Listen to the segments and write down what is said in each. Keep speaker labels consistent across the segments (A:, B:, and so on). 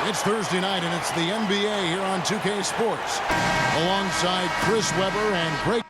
A: It's Thursday night, and it's the NBA here on 2K Sports. Alongside Chris Webber and Greg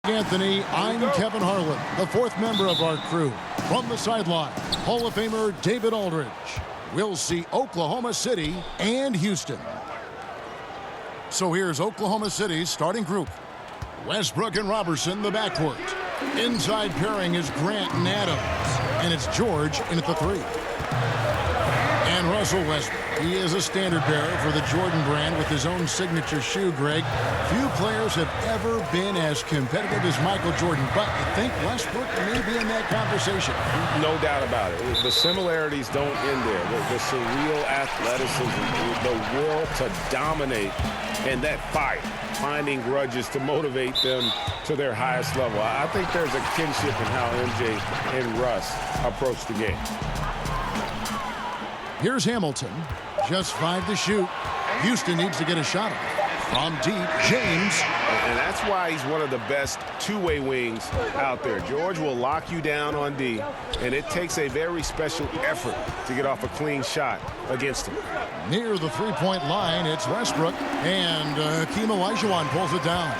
A: Anthony, I'm Kevin Harlan, the fourth member of our crew. From the sideline, Hall of Famer David Aldridge. We'll see Oklahoma City and Houston. So here's Oklahoma City's starting group. Westbrook and Robertson, the backcourt. Inside pairing is Grant and Adams. And it's George in at the 3. And Russell Westbrook. He is a standard bearer for the Jordan brand with his own signature shoe, Greg. Few players have ever been as competitive as Michael Jordan, but I think Westbrook may be in that conversation.
B: No doubt about it. The similarities don't end there. The surreal athleticism, the will to dominate, and that fight, finding grudges to motivate them to their highest level. I think there's a kinship in how MJ and Russ approach the game.
A: Here's Hamilton. Just 5 to shoot. Houston needs to get a shot off. From deep, James.
B: And that's why he's one of the best two-way wings out there. George will lock you down on D, and it takes a very special effort to get off a clean shot against him.
A: Near the three-point line, it's Westbrook, and Hakeem Olajuwon pulls it down.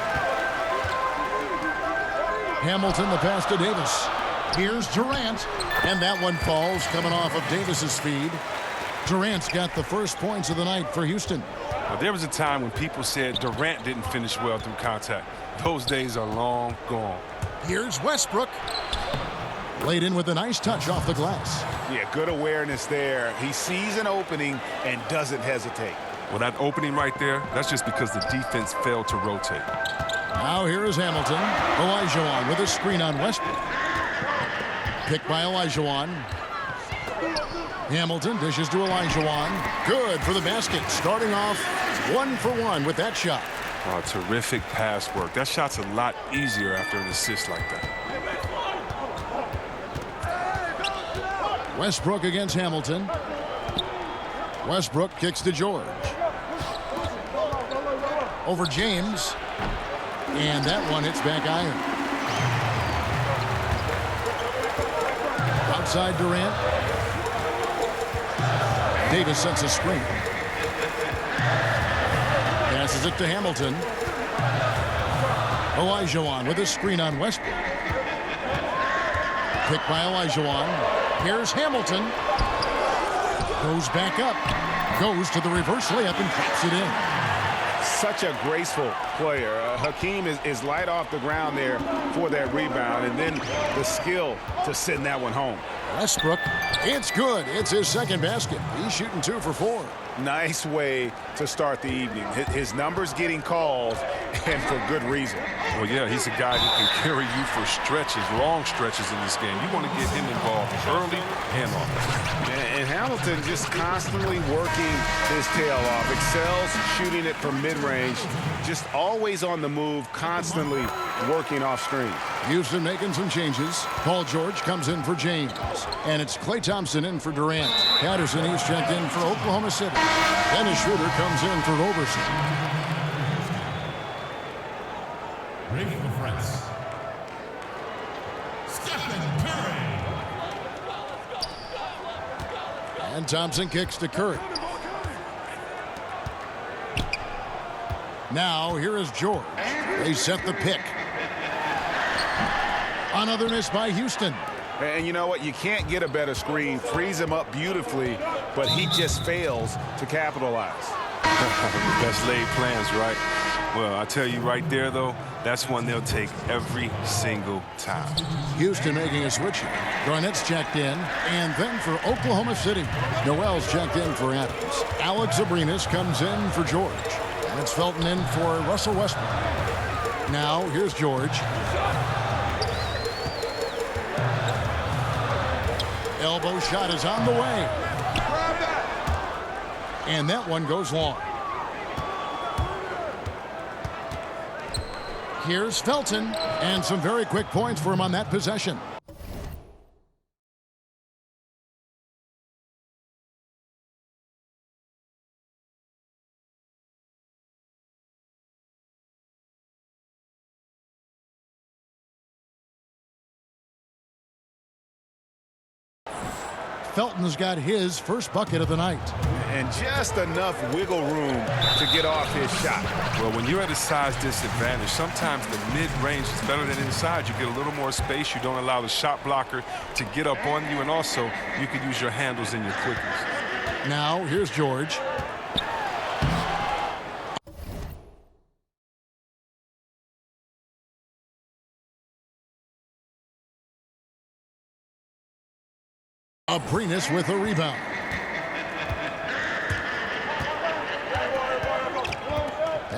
A: Hamilton, the pass to Davis. Here's Durant, and that one falls coming off of Davis's feed. Durant's got the first points of the night for Houston.
C: Well, there was a time when people said Durant didn't finish well through contact. Those days are long gone.
A: Here's Westbrook. Laid in with a nice touch off the glass.
B: Yeah, good awareness there. He sees an opening and doesn't hesitate.
C: Well, that opening right there, that's just because the defense failed to rotate.
A: Now here is Hamilton. Olajuwon with a screen on Westbrook. Picked by Olajuwon. Hamilton dishes to Olajuwon. Good for the basket. Starting off 1 for 1 with that shot.
C: Oh, terrific pass work. That shot's a lot easier after an assist like that.
A: Westbrook against Hamilton. Westbrook kicks to George. Over James. And that one hits back iron. Outside Durant. Davis sets a screen. Passes it to Hamilton. Olajuwon with a screen on Westbrook. Picked by Olajuwon. Here's Hamilton. Goes back up. Goes to the reverse layup and drops it in.
B: Such a graceful player. Hakeem is light off the ground there for that rebound, and then the skill to send that one home.
A: Westbrook, it's good. It's his second basket. He's shooting 2 for 4.
B: Nice way to start the evening. His numbers getting called, and for good reason.
C: Well, yeah, he's a guy who can carry you for stretches, long stretches in this game. You want to get him involved early and often.
B: And Hamilton just constantly working his tail off. Excels shooting it from mid-range. Just always on the move, constantly working off screen.
A: Houston making some changes. Paul George comes in for James. And it's Klay Thompson in for Durant. Patterson, he's checked in for Oklahoma City. Dennis Schroeder comes in for Roberson.
D: Breaking the press. Stephen Curry.
A: And Thompson kicks to Curry. Now here is George. They set the pick. Another miss by Houston.
B: And you know what? You can't get a better screen. Frees him up beautifully, but he just fails to capitalize.
C: Best laid plans, right? Well, I tell you right there, though, that's one they'll take every single time.
A: Houston making a switch here. Garnett's checked in, and then for Oklahoma City, Noel's checked in for Adams. Alex Abrinas comes in for George. And it's Felton in for Russell Westbrook. Now, here's George. Elbow shot is on the way. And that one goes long. Here's Felton, and some very quick points for him on that possession. Felton's got his first bucket of the night.
B: and just enough wiggle room to get off his shot.
C: Well, when you're at a size disadvantage, sometimes the mid-range is better than inside. You get a little more space. You don't allow the shot blocker to get up on you, and also you can use your handles and your quickness.
A: Now, here's George. Abrinas with a rebound.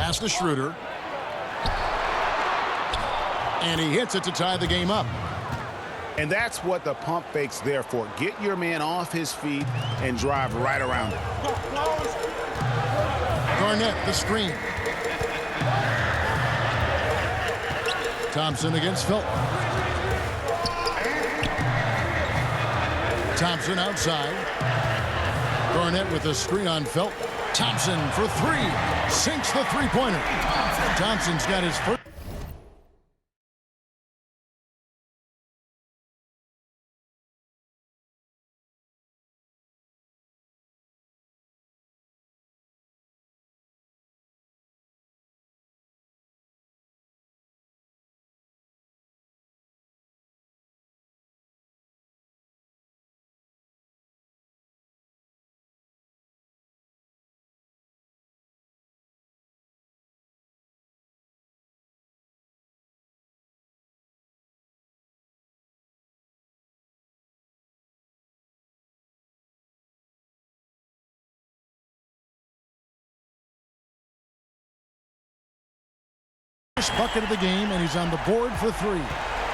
A: Pass to Schroeder. And he hits it to tie the game up.
B: And that's what the pump fake's there for. Get your man off his feet and drive right around it.
A: Garnett, the screen. Thompson against Felton. Thompson outside. Garnett with the screen on Felton. Thompson for three. Sinks the three-pointer. Thompson's got his first. Bucket of the game, and he's on the board for three.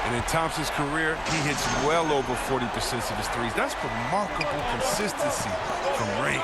C: And in Thompson's career, he hits well over 40% of his threes. That's remarkable consistency from range.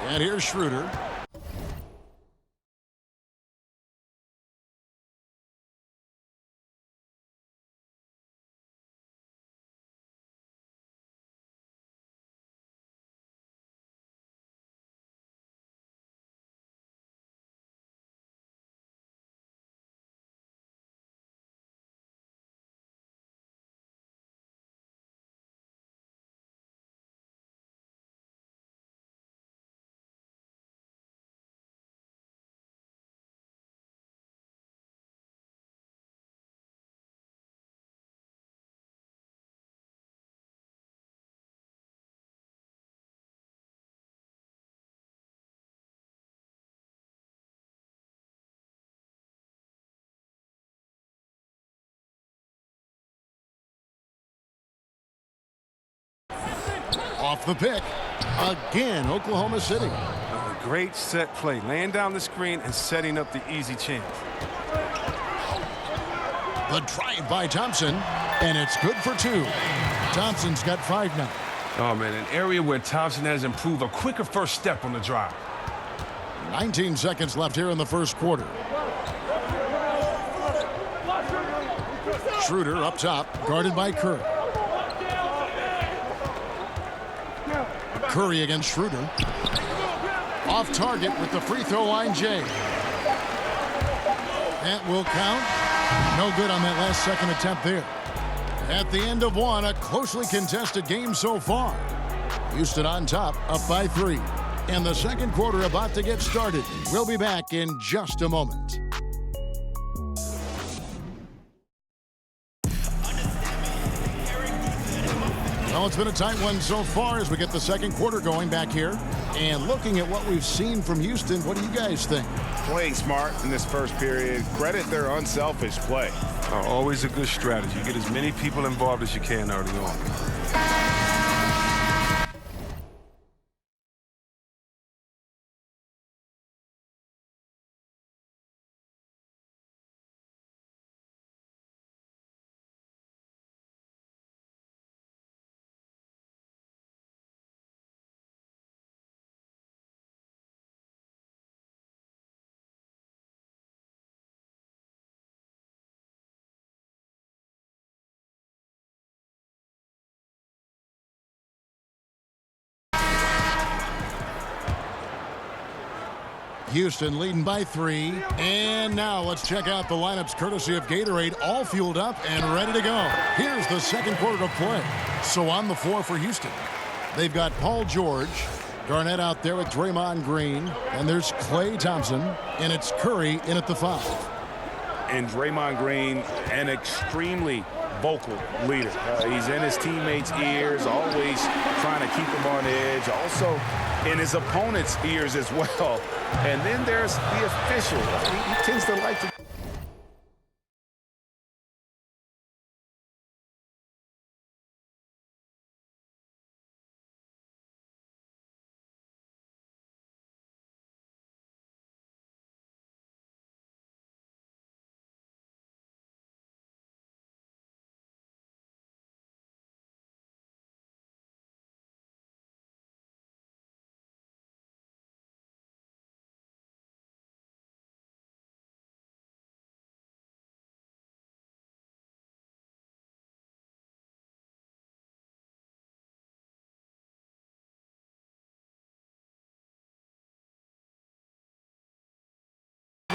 A: And here's Schroeder. Off the pick. Again, Oklahoma City.
C: A great set play, laying down the screen and setting up the easy chance.
A: The drive by Thompson, and it's good for 2. Thompson's got 5 now.
C: Oh, man, an area where Thompson has improved, a quicker first step on the drive.
A: 19 seconds left here in the first quarter. Schroeder up top, guarded by Curry. Curry against Schroeder. Off target with the free throw line, Jay. That will count. No good on that last second attempt there. At the end of one, a closely contested game so far. Houston on top, up by 3. And the second quarter about to get started. We'll be back in just a moment. Well, it's been a tight one so far as we get the second quarter going back here. And looking at what we've seen from Houston, what do you guys think?
B: Playing smart in this first period. Credit their unselfish play.
C: Always a good strategy. Get as many people involved as you can early on.
A: Houston leading by 3. And now let's check out the lineups courtesy of Gatorade, all fueled up and ready to go. Here's the second quarter to play. So on the floor for Houston, they've got Paul George, Garnett out there with Draymond Green, and there's Klay Thompson, and it's Curry in at the 5.
B: And Draymond Green, an extremely vocal leader. He's in his teammates' ears, always trying to keep them on edge. Also in his opponent's ears as well. And then there's the official. He tends to like to...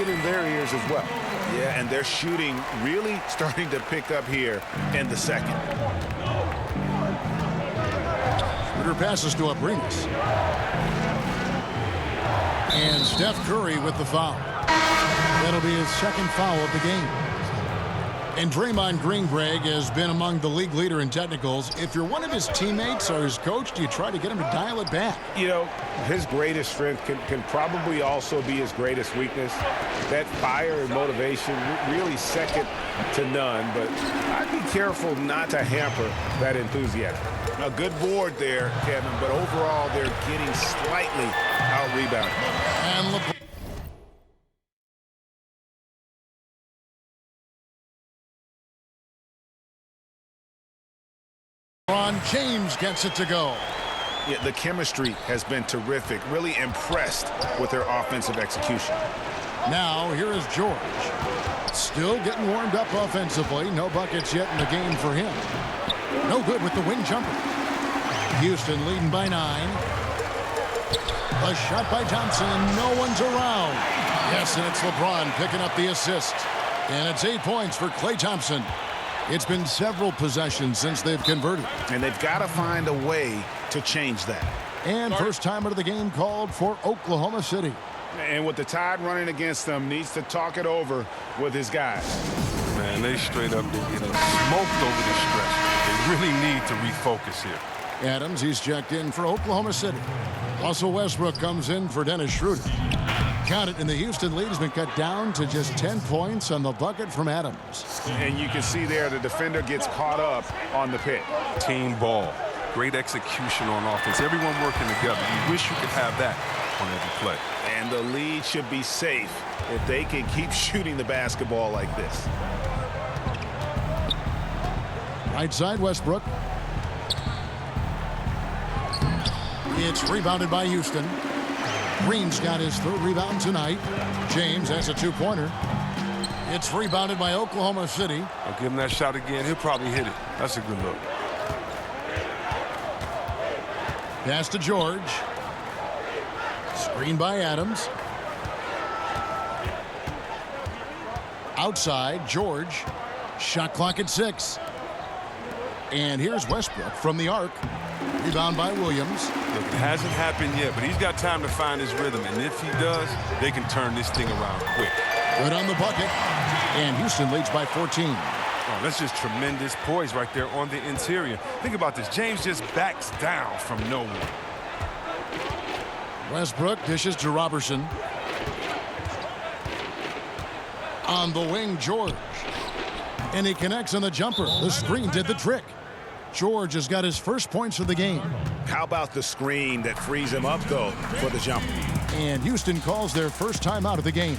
B: in their ears as well. Yeah, and their shooting really starting to pick up here in the second.
A: Schroeder passes to Abrines. And Steph Curry with the foul. That'll be his second foul of the game. And Draymond Green, Greg, has been among the league leader in technicals. If you're one of his teammates or his coach, do you try to get him to dial it back?
B: You know, his greatest strength can probably also be his greatest weakness. That fire and motivation, really second to none. But I'd be careful not to hamper that enthusiasm. A good board there, Kevin, but overall they're getting slightly out-rebounded.
A: And look. LeBron James gets it to go.
E: Yeah, the chemistry has been terrific. Really impressed with their offensive execution.
A: Now, here is George. Still getting warmed up offensively. No buckets yet in the game for him. No good with the wing jumper. Houston leading by 9. A shot by Thompson, and no one's around. Yes, and it's LeBron picking up the assist. And it's 8 points for Klay Thompson. It's been several possessions since they've converted.
E: And they've got to find a way to change that.
A: And first time out of the game called for Oklahoma City.
B: And with the Tide running against them, needs to talk it over with his guys.
C: Man, they straight up smoked over the stretch. They really need to refocus here.
A: Adams, he's checked in for Oklahoma City. Russell Westbrook comes in for Dennis Schroeder. Count it, and the Houston lead has been cut down to just 10 points on the bucket from Adams.
B: And you can see there the defender gets caught up on the pick.
C: Team ball. Great execution on offense. Everyone working together. You wish you could have that on every play.
E: And the lead should be safe if they can keep shooting the basketball like this.
A: Right side, Westbrook. It's rebounded by Houston. Green's got his 3rd rebound tonight. James has a 2-pointer. It's rebounded by Oklahoma City.
C: I'll give him that shot again. He'll probably hit it. That's a good look.
A: Pass to George. Screen by Adams. Outside, George. Shot clock at 6. And here's Westbrook from the arc. Rebound by Williams.
C: Look, it hasn't happened yet, but he's got time to find his rhythm. And if he does, they can turn this thing around quick.
A: Good on the bucket. And Houston leads by 14.
C: Oh, that's just tremendous poise right there on the interior. Think about this. James just backs down from nowhere.
A: Westbrook dishes to Robertson. On the wing, George. And he connects on the jumper. The screen did the trick. George has got his first points of the game.
E: How about the screen that frees him up, though, for the jumper?
A: And Houston calls their first time out of the game.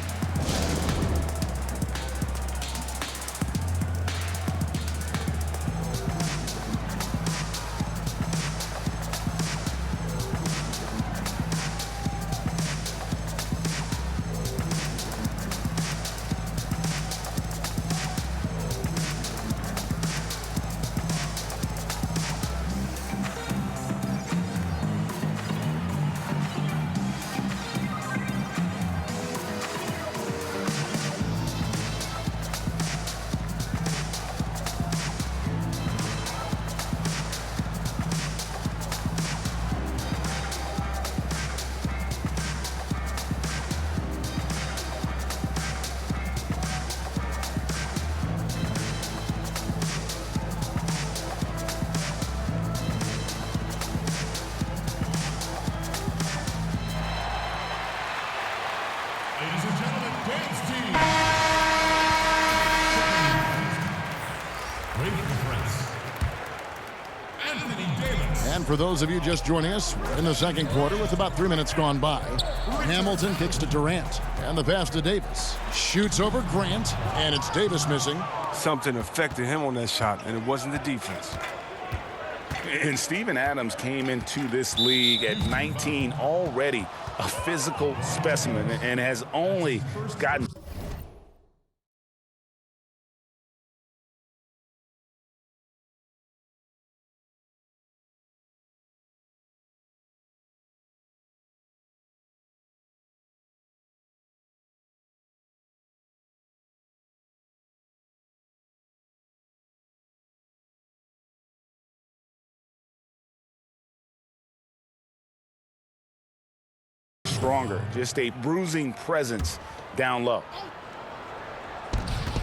D: Ladies and gentlemen, Dave's team. Break the press. Anthony Davis.
A: And for those of you just joining us, we're in the second quarter with about 3 minutes gone by. Hamilton kicks to Durant, and the pass to Davis. Shoots over Grant, and it's Davis missing.
C: Something affected him on that shot, and it wasn't the defense.
E: And Steven Adams came into this league at 19, already a physical specimen, and has only gotten stronger. Just a bruising presence down low.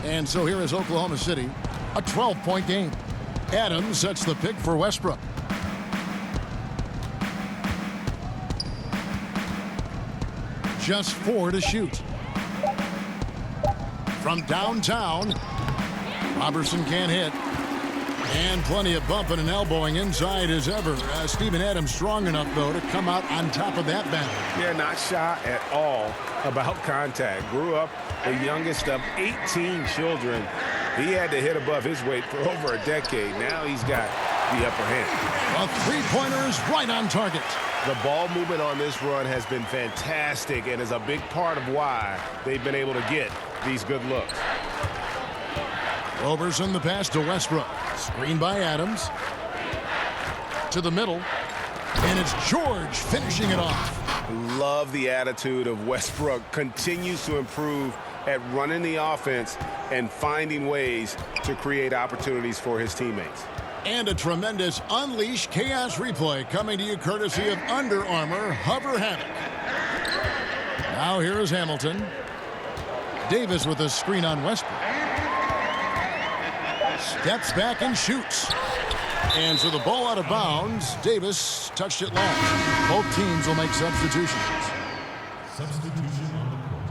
A: And so here is Oklahoma City, a 12-point game. Adams sets the pick for Westbrook. Just 4 to shoot. From downtown, Robertson can't hit. And plenty of bumping and elbowing inside as ever. Steven Adams strong enough, though, to come out on top of that battle.
B: Yeah, not shy at all about contact. Grew up the youngest of 18 children. He had to hit above his weight for over a decade. Now he's got the upper hand.
A: A three-pointer is right on target.
B: The ball movement on this run has been fantastic and is a big part of why they've been able to get these good looks.
A: Roberson the pass to Westbrook. Screen by Adams. To the middle. And it's George finishing it off.
B: Love the attitude of Westbrook. Continues to improve at running the offense and finding ways to create opportunities for his teammates.
A: And a tremendous Unleash Chaos replay coming to you courtesy of Under Armour Hover Hammock. Now here is Hamilton. Davis with a screen on Westbrook. Steps back and shoots. And so the ball out of bounds. Davis touched it long. Both teams will make substitutions.
D: Substitution on the court.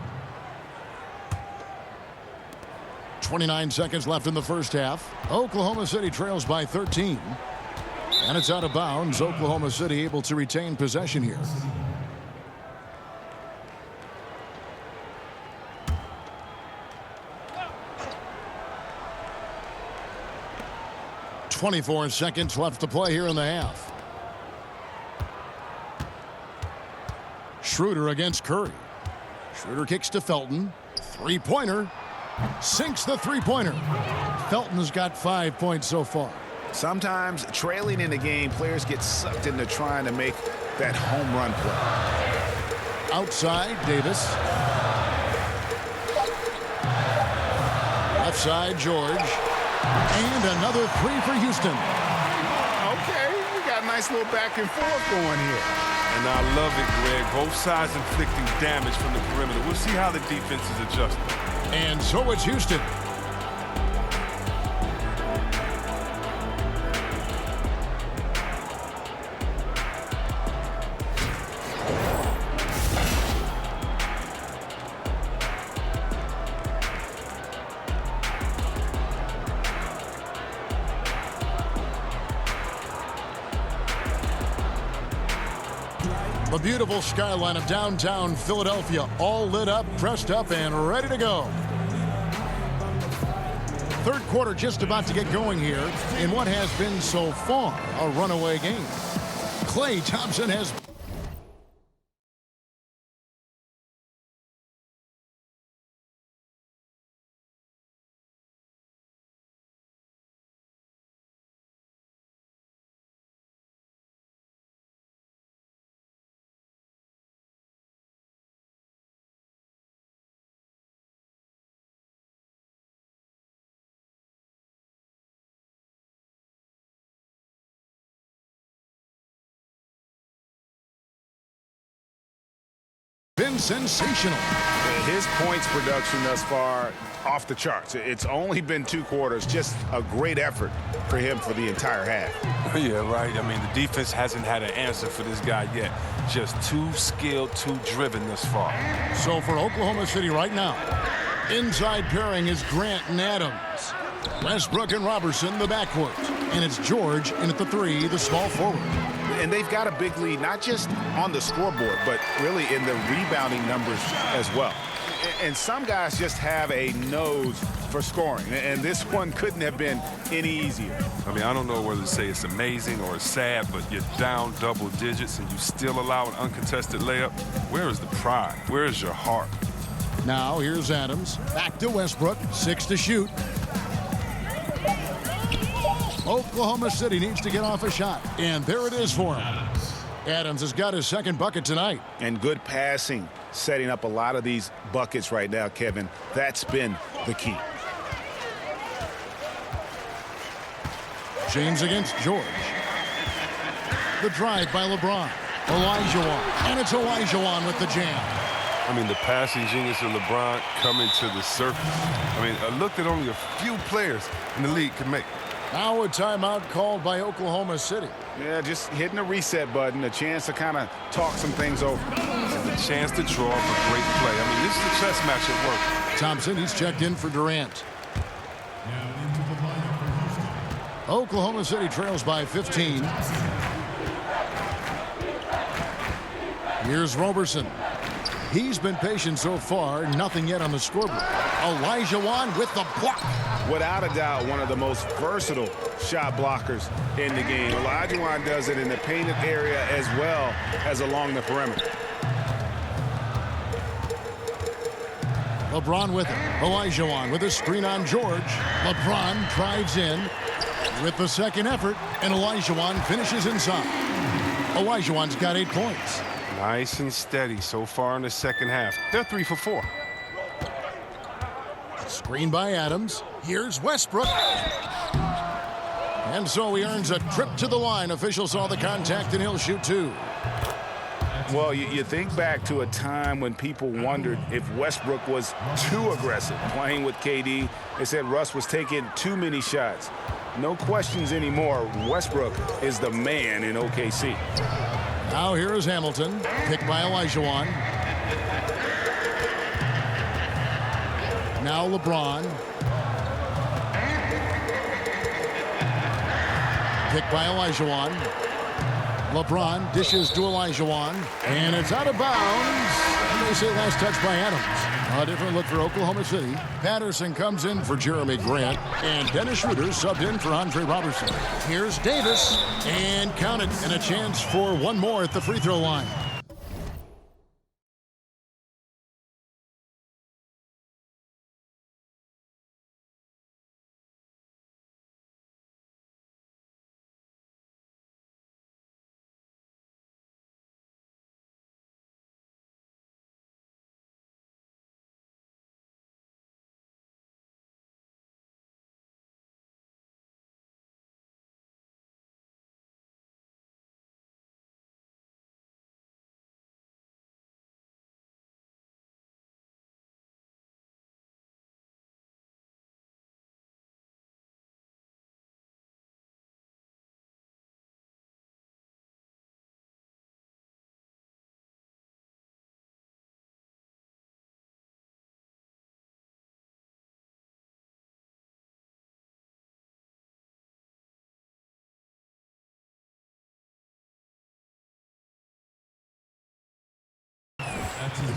A: 29 seconds left in the first half. Oklahoma City trails by 13. And it's out of bounds. Oklahoma City able to retain possession here. .24 seconds left to play here in the half. Schroeder against Curry. Schroeder kicks to Felton. Three-pointer. Sinks the three-pointer. Felton's got 5 points so far.
E: Sometimes trailing in the game, players get sucked into trying to make that home run play.
A: Outside, Davis. Left side, George. And another three for Houston.
E: Okay, we got a nice little back and forth going here.
C: And I love it, Greg. Both sides inflicting damage from the perimeter. We'll see how the defense is adjusting.
A: And so it's Houston. The beautiful skyline of downtown Philadelphia, all lit up, pressed up, and ready to go. Third quarter just about to get going here in what has been so far a runaway game. Klay Thompson has been sensational.
E: His points production thus far off the charts. It's only been 2 quarters. Just a great effort for him for the entire half.
C: Yeah, right. I mean, the defense hasn't had an answer for this guy yet. Just too skilled, too driven thus far.
A: So for Oklahoma City right now, inside pairing is Grant and Adams. Westbrook and Roberson, the backcourt. And it's George in at the 3, the small forward.
E: And they've got a big lead, not just on the scoreboard, but really in the rebounding numbers as well. And some guys just have a nose for scoring, and this one couldn't have been any easier.
C: I mean, I don't know whether to say it's amazing or it's sad, but you're down double digits and you still allow an uncontested layup. Where is the pride? Where is your heart?
A: Now here's Adams. Back to Westbrook. 6 to shoot. Oklahoma City needs to get off a shot. And there it is for him. Adams has got his second bucket tonight.
E: And good passing, setting up a lot of these buckets right now, Kevin. That's been the key.
A: James against George. The drive by LeBron. Olajuwon. And it's Olajuwon with the jam.
C: I mean, the passing genius of LeBron coming to the surface. I mean, a look that only a few players in the league can make.
A: Now a timeout called by Oklahoma City.
E: Yeah, just hitting a reset button, a chance to kind of talk some things over.
C: And the chance to draw up a great play. I mean, this is a chess match at work.
A: Thompson, he's checked in for Durant.
D: Now into the lineup for Houston.
A: Oklahoma City trails by 15. Here's Roberson. He's been patient so far. Nothing yet on the scoreboard. Olajuwon with the block.
E: Without a doubt, one of the most versatile shot blockers in the game. Olajuwon does it in the painted area as well as along the perimeter.
A: LeBron with it. Olajuwon with a screen on George. LeBron drives in with the second effort, and Olajuwon finishes inside. Olajuwon's got 8 points.
C: Nice and steady so far in the second half. They're 3 for 4.
A: Screen by Adams. Here's Westbrook. And so he earns a trip to the line. Officials saw the contact, and he'll shoot 2.
E: Well, you think back to a time when people wondered if Westbrook was too aggressive playing with KD. They said Russ was taking too many shots. No questions anymore. Westbrook is the man in OKC.
A: Now here is Hamilton, picked by Olajuwon. Now LeBron. Picked by Olajuwon. LeBron dishes to Olajuwon, and it's out of bounds. And they say last touch by Adams. A different look for Oklahoma City. Patterson comes in for Jeremy Grant, and Dennis Schroeder subbed in for Andre Robertson. Here's Davis, and count it, and a chance for one more at the free throw line.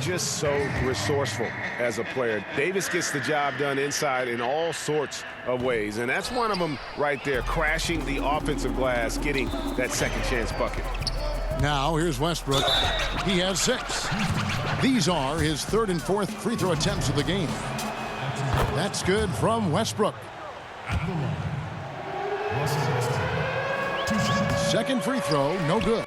E: Just so resourceful as a player. Davis gets the job done inside in all sorts of ways, and that's one of them right there, crashing the offensive glass, getting that second chance bucket.
A: Now here's Westbrook. He has 6. These are his 3rd and 4th free throw attempts of the game. That's good from Westbrook.
D: At the line, Russell Westbrook. 2 shots.
A: Second free throw, no good.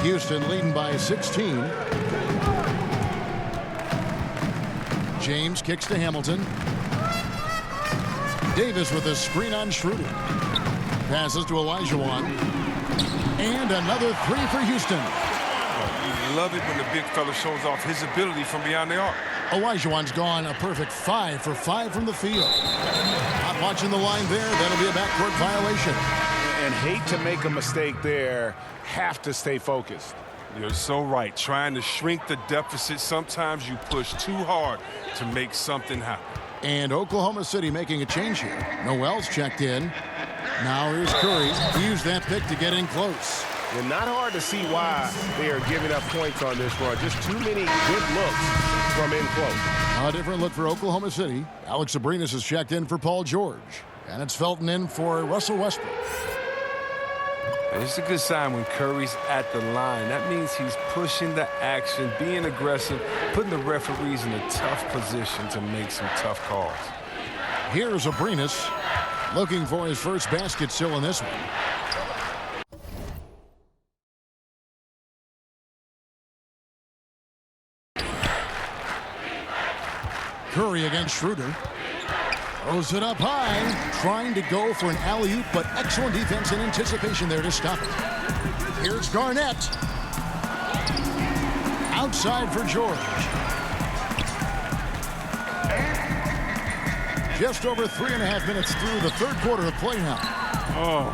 A: Houston leading by 16. James kicks to Hamilton. Davis with a screen on Schroeder. Passes to Olajuwon. And another 3 for Houston.
C: You love it when the big fella shows off his ability from beyond the arc.
A: Olajuwon's gone a perfect 5 for 5 from the field. Not watching the line there. That'll be a backcourt violation.
E: And hate to make a mistake there. Have to stay focused.
C: You're so right. Trying to shrink the deficit, sometimes you push too hard to make something happen.
A: And Oklahoma City making a change here. Noel's checked in. Now here's Curry. He used that pick to get in close.
B: And not hard to see why they are giving up points on this run. Just too many good looks from in close.
A: A different look for Oklahoma City. Alex Abrinas is checked in for Paul George. And it's Felton in for Russell Westbrook.
C: It's a good sign when Curry's at the line. That means he's pushing the action, being aggressive, putting the referees in a tough position to make some tough calls.
A: Here's Abrinas looking for his first basket still in this one. Curry against Schroeder. Throws it up high, trying to go for an alley-oop, but excellent defense and anticipation there to stop it. Here's Garnett. Outside for George. Just over 3.5 minutes through the third quarter of play now.
C: Oh,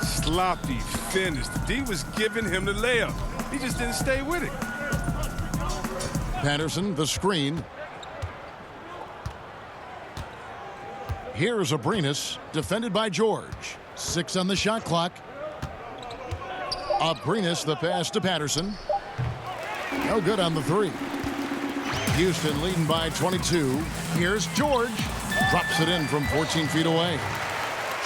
C: sloppy finish. D was giving him the layup. He just didn't stay with it.
A: Patterson, the screen. Here's Abrinas, defended by George. 6 on the shot clock. Abrinas, the pass to Patterson. No good on the three. Houston leading by 22. Here's George. Drops it in from 14 feet away.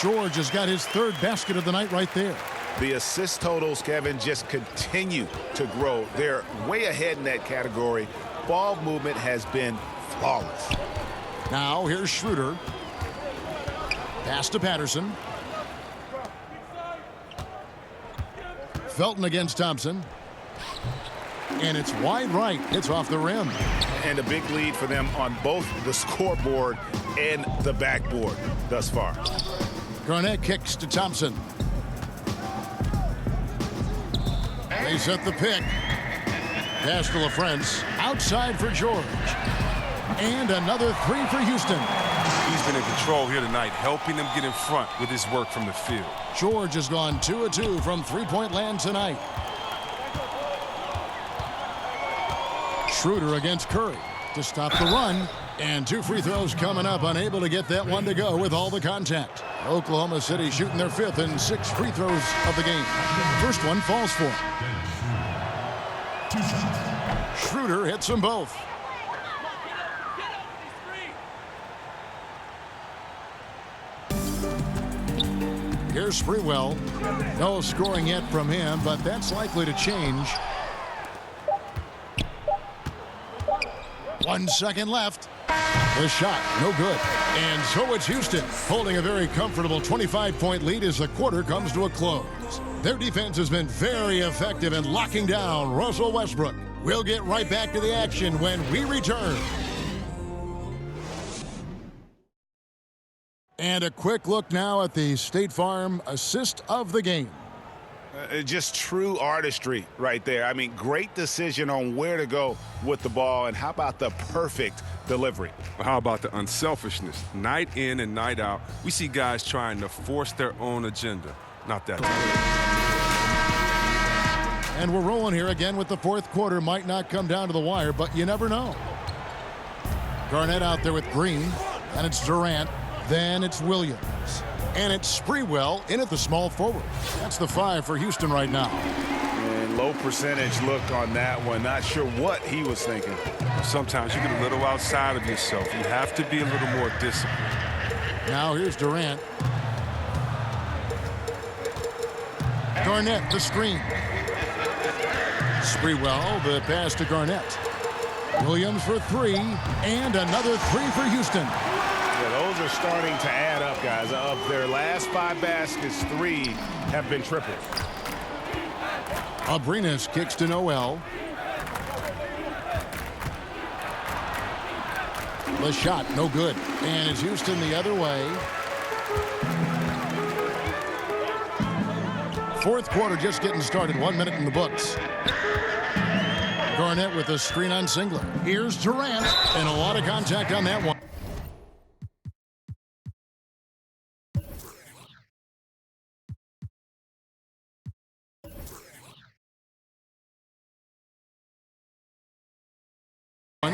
A: George has got his third basket of the night right there.
E: The assist totals, Kevin, just continue to grow. They're way ahead in that category. Ball movement has been flawless.
A: Now here's Schroeder. Pass to Patterson. Felton against Thompson. And it's wide right. It's off the rim.
E: And a big lead for them on both the scoreboard and the backboard thus far.
A: Garnett kicks to Thompson. They set the pick. Pass to LaFrance. Outside for George. And another three for Houston.
C: He's been in control here tonight, helping them get in front with his work from the field.
A: George has gone 2 of 2 from three-point land tonight. Schroeder against Curry to stop the run. And 2 free throws coming up, unable to get that one to go with all the contact. Oklahoma City shooting their 5th and 6th free throws of the game. First one falls for him. Schroeder hits them both. Here's Sprewell. No scoring yet from him, but that's likely to change. 1 second left. The shot, no good. And so it's Houston holding a very comfortable 25-point lead as the quarter comes to a close. Their defense has been very effective in locking down Russell Westbrook. We'll get right back to the action when we return. And a quick look now at the State Farm assist of the game.
E: Just true artistry right there. I mean, great decision on where to go with the ball, and how about the perfect delivery?
C: How about the unselfishness? Night in and night out, we see guys trying to force their own agenda. Not that time.
A: And we're rolling here again with the fourth quarter. Might not come down to the wire, but you never know. Garnett out there with Green, and it's Durant. Then it's Williams. And it's Sprewell in at the small forward. That's the 5 for Houston right now.
E: And low percentage look on that one. Not sure what he was thinking.
C: Sometimes you get a little outside of yourself. You have to be a little more disciplined.
A: Now here's Durant. Garnett, the screen. Sprewell, the pass to Garnett. Williams for 3, and another 3 for Houston.
E: Yeah, those are starting to add up, guys. Of their last 5 baskets, 3 have been triples.
A: Abrinas kicks to Noel. The shot, no good. And it's Houston the other way. Fourth quarter just getting started. 1 minute in the books. Garnett with a screen on Singler. Here's Durant, and a lot of contact on that one.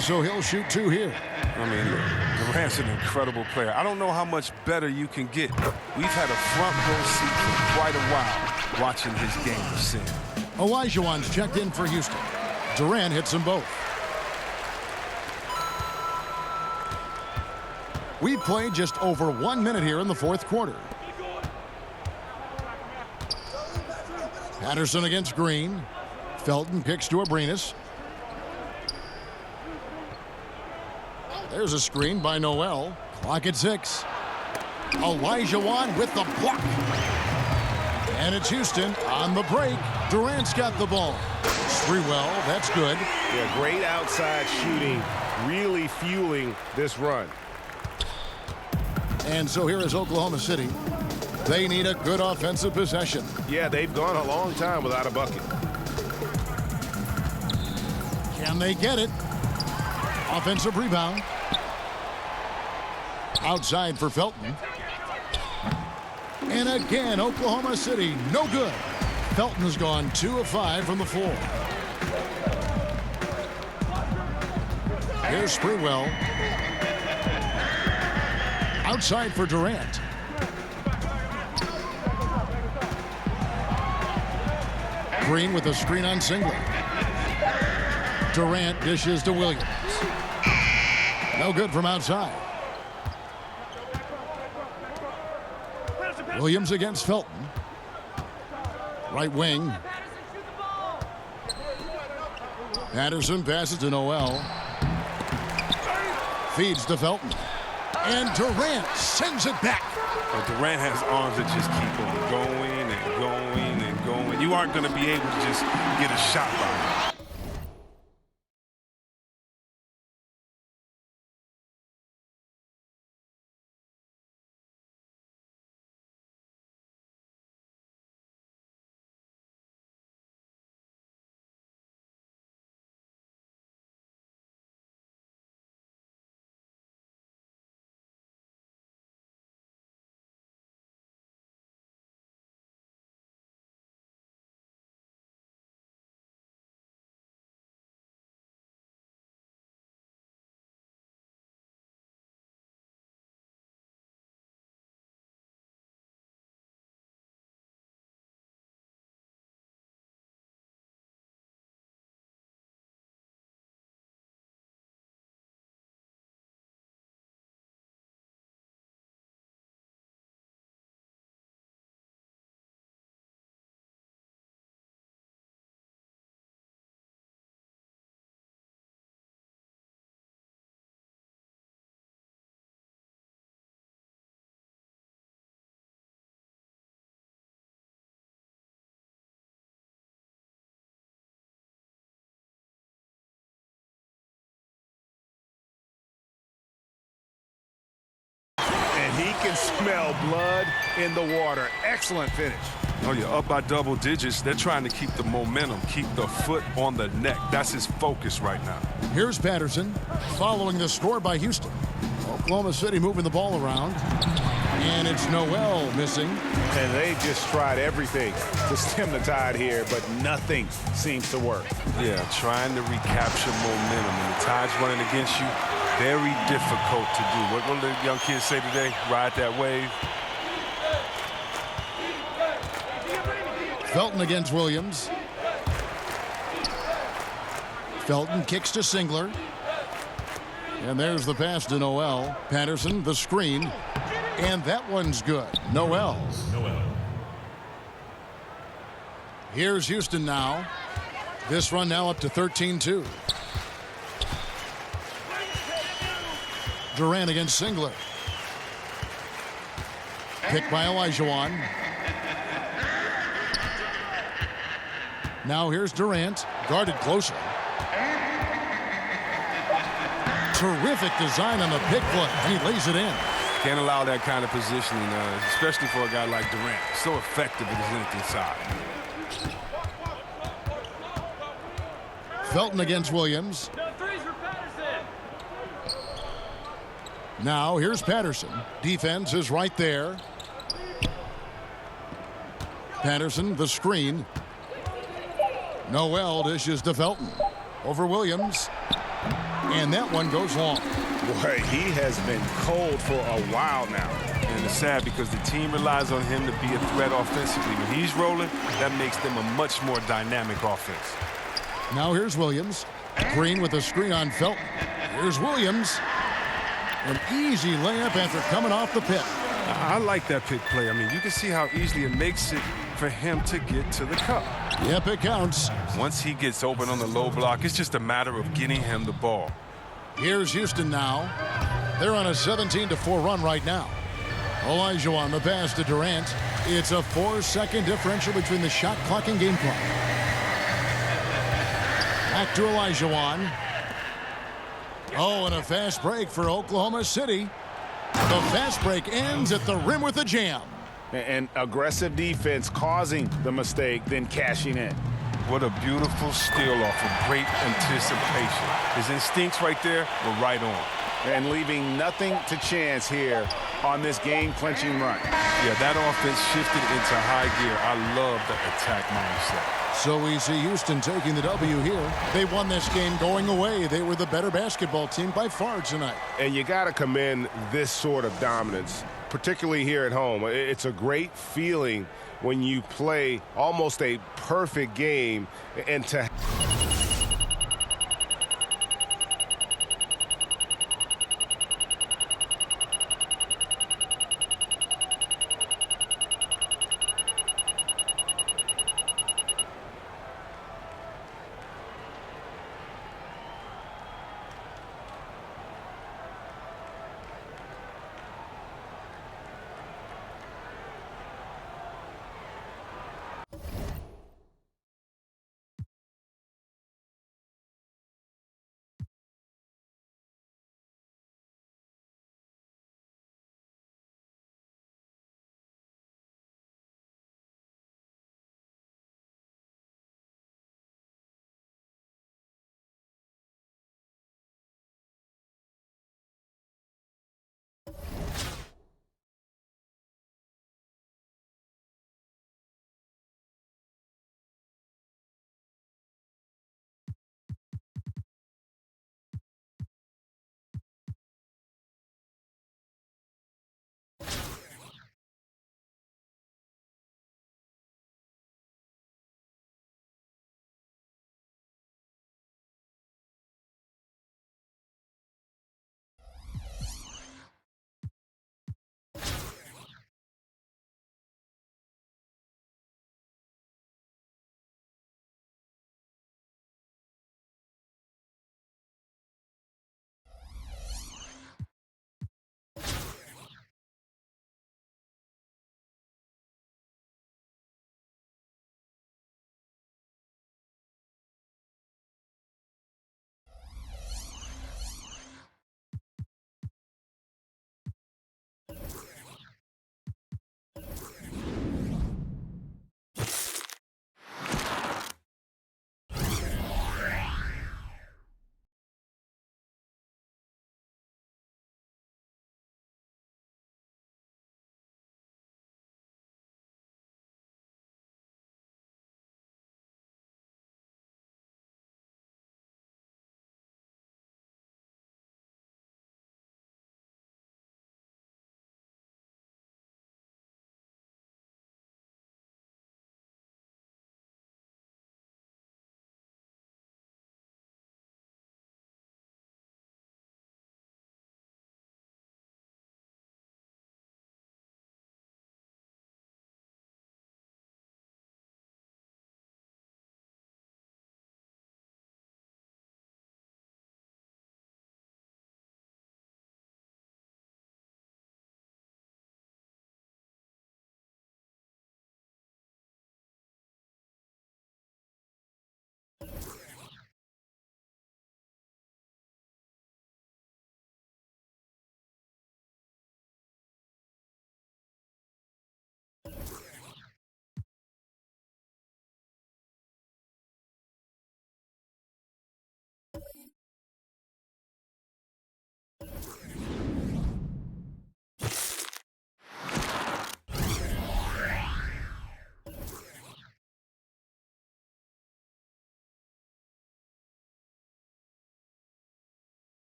A: So he'll shoot 2 here.
C: I mean, look, Durant's an incredible player. I don't know how much better you can get. We've had a front row seat for quite a while watching his game ascend.
A: Olajuwon's checked in for Houston. Durant hits them both. We've played just over 1 minute here in the fourth quarter. Patterson against Green. Felton kicks to Abrinas. There's a screen by Noel. Clock at 6. Olajuwon with the block. And it's Houston on the break. Durant's got the ball. Sprewell, that's good.
B: Yeah, great outside shooting, really fueling this run.
A: And so here is Oklahoma City. They need a good offensive possession.
B: Yeah, they've gone a long time without a bucket.
A: Can they get it? Offensive rebound. Outside for Felton. And again, Oklahoma City, no good. Felton has gone 2 of 5 from the floor. Here's Sprewell. Outside for Durant. Green with a screen on Singler. Durant dishes to Williams. No good from outside. Williams against Felton. Right wing. Patterson passes to Noel. Feeds to Felton. And Durant sends it back.
C: But Durant has arms that just keep on going and going and going. You aren't going to be able to just get a shot by him.
E: He can smell blood in the water. Excellent finish.
C: Oh, you're up by double digits. They're trying to keep the momentum, keep the foot on the neck. That's his focus right now.
A: Here's Patterson following the score by Houston. Oklahoma City moving the ball around. And it's Noel missing.
E: And they just tried everything to stem the tide here, but nothing seems to work.
C: Yeah, trying to recapture momentum. When the tide's running against you, very difficult to do. What will the young kids say today? Ride that wave.
A: Felton against Williams. Felton kicks to Singler. And there's the pass to Noel. Patterson, the screen. And that one's good. Noel. Here's Houston now. This run now up to 13-2. Durant against Singler. Picked by Olajuwon. Now here's Durant, guarded closer. Terrific design on the pick foot, and he lays it in.
C: Can't allow that kind of positioning, especially for a guy like Durant. So effective with his length inside.
A: Felton against Williams. Now here's Patterson. Defense is right there. Patterson, the screen. Noel dishes to Felton. Over Williams. And that one goes long.
E: Boy, he has been cold for a while now.
C: And it's sad because the team relies on him to be a threat offensively. When he's rolling, that makes them a much more dynamic offense.
A: Now here's Williams. Green with a screen on Felton. Here's Williams. An easy layup after coming off the pick.
C: I like that pick play. I mean, you can see how easily it makes it for him to get to the cup.
A: Yep, it counts.
C: Once he gets open on the low block, it's just a matter of getting him the ball.
A: Here's Houston now. They're on a 17-4 run right now. Olajuwon, the pass to Durant. It's a 4-second differential between the shot clock and game clock. Back to Olajuwon. Oh, and a fast break for Oklahoma City. The fast break ends at the rim with a jam.
E: And aggressive defense causing the mistake, then cashing in.
C: What a beautiful steal off of great anticipation. His instincts right there were right on.
E: And leaving nothing to chance here on this game-clinching run.
C: Yeah, that offense shifted into high gear. I love the attack mindset.
A: So we see Houston taking the W here. They won this game going away. They were the better basketball team by far tonight.
B: And you got to commend this sort of dominance, particularly here at home. It's a great feeling when you play almost a perfect game and to